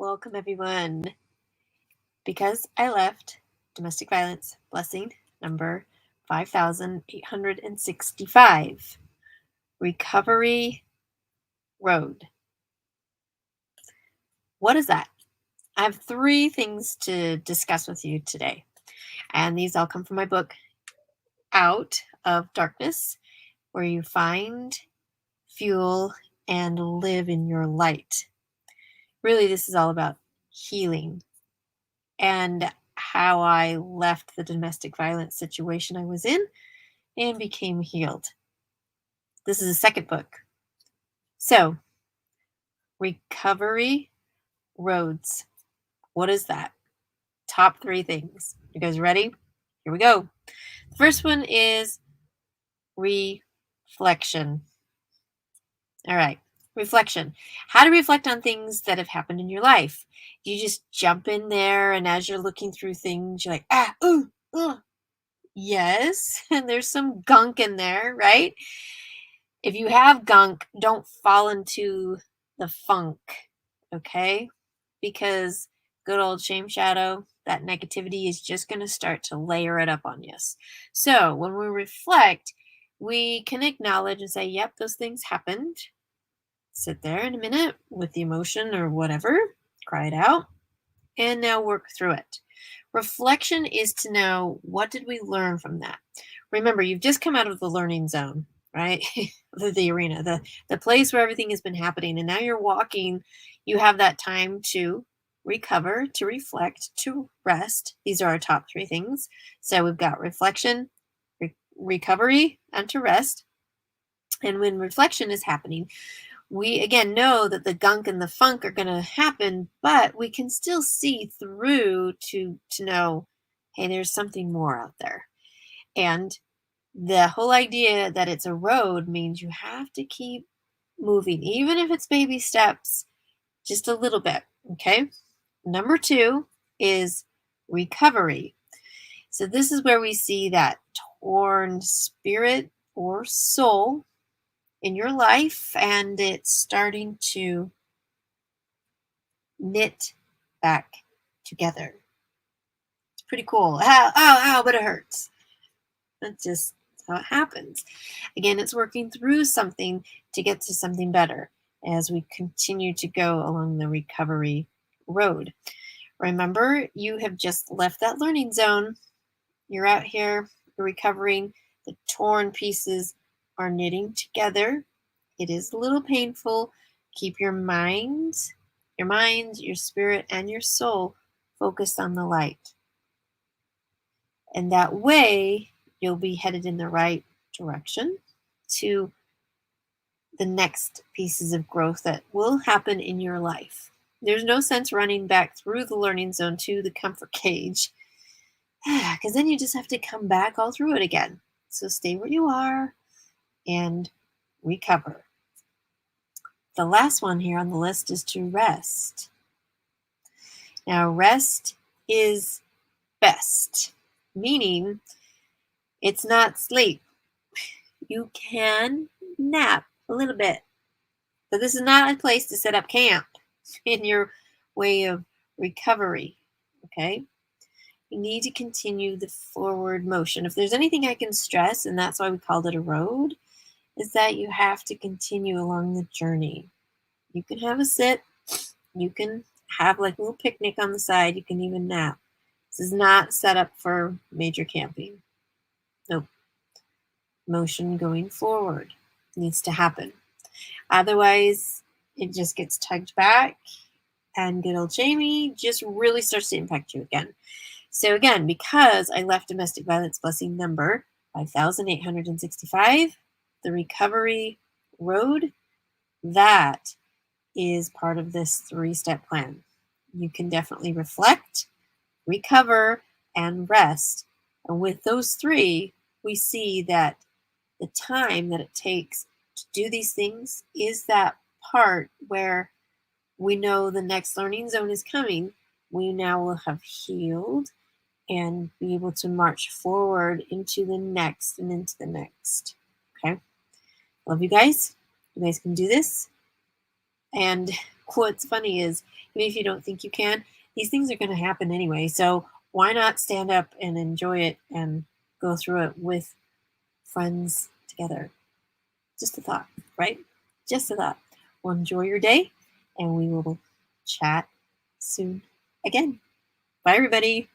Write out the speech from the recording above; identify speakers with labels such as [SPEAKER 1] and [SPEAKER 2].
[SPEAKER 1] Welcome, everyone. Because I left domestic violence blessing number 5865, Recovery Road. What is that? I have 3 things to discuss with you today, and these all come from my book, Out of Darkness, where you find, fuel, and live in your light. Really, this is all about healing and how I left the domestic violence situation I was in and became healed. This is the second book. So, Recovery Roads. What is that? Top 3 things. You guys ready? Here we go. The first one is reflection. All right. Reflection. How to reflect on things that have happened in your life. You just jump in there, and as you're looking through things, you're like, yes, and there's some gunk in there, right? If you have gunk, don't fall into the funk, okay? Because good old shame shadow, that negativity is just going to start to layer it up on you. So when we reflect, we can acknowledge and say, yep, those things happened. Sit there in a minute with the emotion or whatever, cry it out, and now work through it. Reflection is to know, what did we learn from that? Remember, you've just come out of the learning zone, right? the arena, the place where everything has been happening. And now you're walking, you have that time to recover, to reflect, to rest. These are our top 3 things. So we've got reflection, recovery, and to rest. And when reflection is happening, we again know that the gunk and the funk are going to happen, but we can still see through to know, hey, there's something more out there. And the whole idea that it's a road means you have to keep moving, even if it's baby steps, just a little bit. Okay. Number 2 is recovery. So this is where we see that torn spirit or soul in your life, and it's starting to knit back together. It's pretty cool. Ow, but it hurts. That's just how it happens. Again, it's working through something to get to something better as we continue to go along the recovery road. Remember, you have just left that learning zone. You're out here, you're recovering. The torn pieces are knitting together. It is a little painful. Keep your mind, your spirit, and your soul focused on the light. And that way, you'll be headed in the right direction to the next pieces of growth that will happen in your life. There's no sense running back through the learning zone to the comfort cage, because then you just have to come back all through it again. So stay where you are and recover. The last one here on the list is to rest. Now, rest is best, meaning it's not sleep. You can nap a little bit, but this is not a place to set up camp in your way of recovery, okay? You need to continue the forward motion. If there's anything I can stress, and that's why we called it a road, is that you have to continue along the journey. You can have a sit, you can have like a little picnic on the side, you can even nap. This is not set up for major camping. Nope. Motion going forward needs to happen. Otherwise, it just gets tugged back, and good old Jamie just really starts to impact you again. So again, because I left domestic violence blessing number 5865, the recovery road, that is part of this 3-step plan. You can definitely reflect, recover, and rest. And with those 3, we see that the time that it takes to do these things is that part where we know the next learning zone is coming. We now will have healed and be able to march forward into the next and into the next. Okay. Love you guys. You guys can do this. And what's funny is, even if you don't think you can, these things are going to happen anyway. So why not stand up and enjoy it and go through it with friends together? Just a thought, right? Just a thought. Well, enjoy your day, and we will chat soon again. Bye, everybody.